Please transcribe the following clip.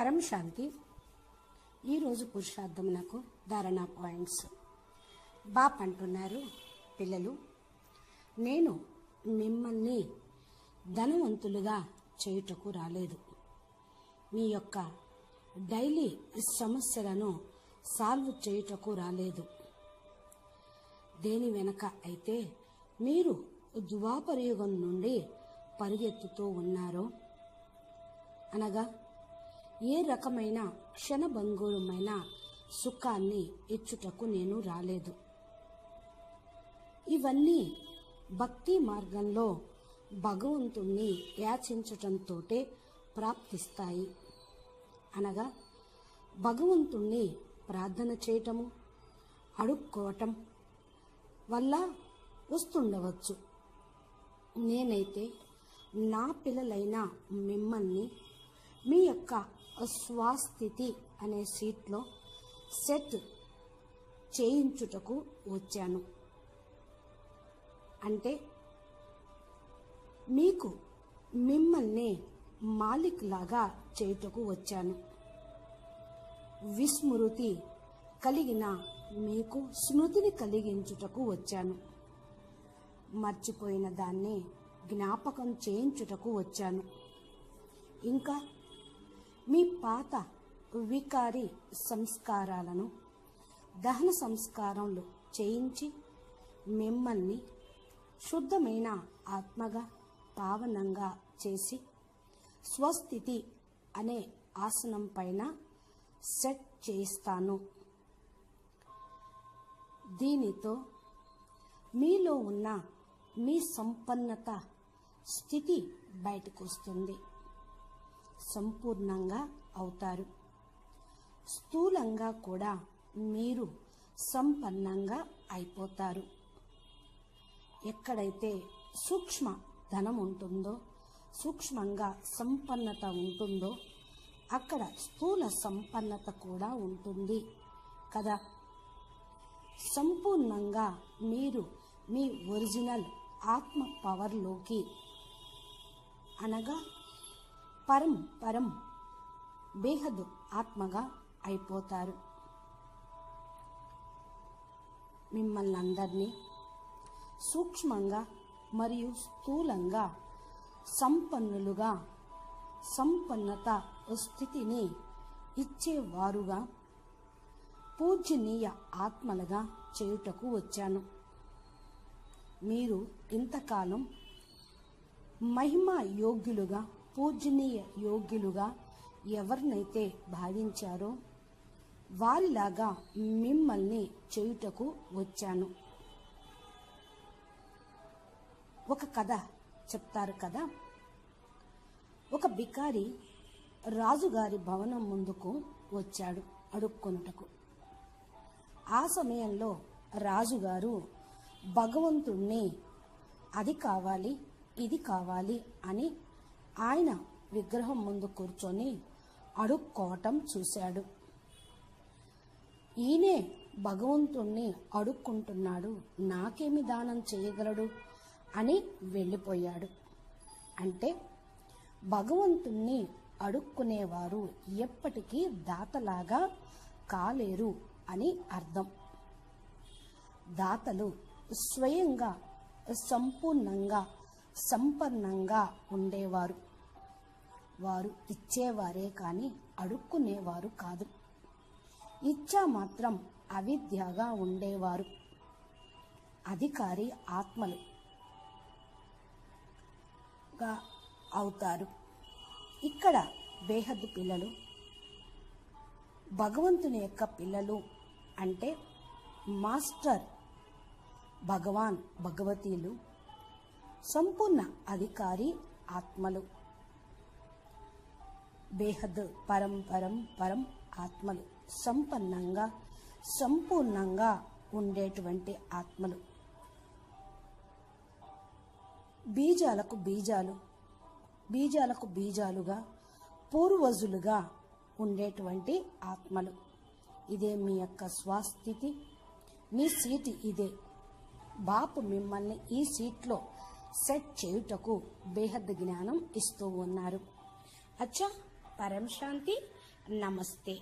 పరం శాంతి. ఈరోజు పురుషార్థమునకు ధారణ పాయింట్స్. బాప్ అంటున్నారు, పిల్లలు, నేను మిమ్మల్ని ధనవంతులుగా చేయుటకు రాలేదు. మీ యొక్క డైలీ సమస్యలను సాల్వ్ చేయుటకు రాలేదు. దేని వెనక అయితే మీరు ద్వాపరయుగం నుండి పరిగెత్తుతూ ఉన్నారో, అనగా ఏ రకమైన క్షణభంగురమైన సుఖాన్ని ఇచ్చుటకు నేను రాలేదు. ఇవన్నీ భక్తి మార్గంలో భగవంతుణ్ణి యాచించటంతోటే ప్రాప్తిస్తాయి. అనగా భగవంతుణ్ణి ప్రార్థన చేయటము, అడుక్కోవటం వల్ల వస్తుండవచ్చు. నేనైతే నా పిల్లలైన మిమ్మల్ని మీ యొక్క స్వస్థితి అనే సీట్లో సెట్ చేయించుటకు వచ్చాను. అంటే మీకు మిమ్మల్ని మాలిక్ లాగా చేయుటకు వచ్చాను. విస్మృతి కలిగిన మీకు స్మృతిని కలిగించుటకు వచ్చాను. మర్చిపోయిన దాన్ని జ్ఞాపకం చేయించుటకు వచ్చాను. ఇంకా మీ పాత వికారి సంస్కారాలను దహన సంస్కారములు చేయించి మిమ్మల్ని శుద్ధమైన ఆత్మగా పావనంగా చేసి స్వస్థితి అనే ఆసనం పైన సెట్ చేయిస్తాను. దీనితో మీలో ఉన్న మీ సంపన్నత స్థితి బయటకు వస్తుంది. సంపూర్ణంగా అవుతారు. స్థూలంగా కూడా మీరు సంపన్నంగా అయిపోతారు. ఎక్కడైతే సూక్ష్మ ధనం ఉంటుందో, సూక్ష్మంగా సంపన్నత ఉంటుందో, అక్కడ స్థూల సంపన్నత కూడా ఉంటుంది కదా. సంపూర్ణంగా మీరు మీ ఒరిజినల్ ఆత్మ పవర్లోకి, అనగా పరం బేహద్ ఆత్మగా అయిపోతారు. మిమ్మల్ని అందరినీ సూక్ష్మంగా మరియు స్థూలంగా సంపన్నులుగా, సంపన్నత స్థితిని ఇచ్చేవారుగా, పూజనీయ ఆత్మలుగా చేయుటకు వచ్చాను. మీరు ఇంతకాలం మహిమా యోగ్యులుగా, పూజనీయ యోగ్యులుగా ఎవరినైతే భావించారో వారిలాగా మిమ్మల్ని చేయుటకు వచ్చాను. ఒక కథ చెప్తారు కదా. ఒక బికారి రాజుగారి భవనం ముందుకు వచ్చాడు అడుక్కొనుటకు. ఆ సమయంలో రాజుగారు భగవంతుణ్ణి అది కావాలి, ఇది కావాలి అని ఆయన విగ్రహం ముందు కూర్చొని అడుక్కోవటం చూశాడు. ఈయనే భగవంతుణ్ణి అడుక్కుంటున్నాడు, నాకేమి దానం చేయగలడు అని వెళ్ళిపోయాడు. అంటే భగవంతుణ్ణి అడుక్కునేవారు ఎప్పటికీ దాతలాగా కాలేరు అని అర్థం. దాతలు స్వయంగా సంపూర్ణంగా సంపన్నంగా ఉండేవారు. వారు ఇచ్చేవారే కానీ అడుక్కునేవారు కాదు. ఇచ్చా మాత్రం అవిద్యగా ఉండేవారు. అధికారి ఆత్మలుగా అవుతారు. ఇక్కడ బేహద్ పిల్లలు, భగవంతుని యొక్క పిల్లలు అంటే మాస్టర్ భగవాన్ భగవతీలు, సంపూర్ణ అధికారి ఆత్మలు, బేహద్ పరం ఆత్మలు, సంపన్నంగా సంపూర్ణంగా ఉండేటువంటి ఆత్మలు. బీజాలకు బీజాలు, బీజాలకు బీజాలుగా, పూర్వజులుగా ఉండేటువంటి ఆత్మలు. ఇదే మీ యొక్క స్వస్థితి, మీ సీటు ఇదే. బాపు మిమ్మల్ని ఈ సీట్లో సెట్ చేయుటకు బేహద్ జ్ఞానం ఇస్తూ ఉన్నారు. అచ్చా, పరం శాంతి. నమస్తే.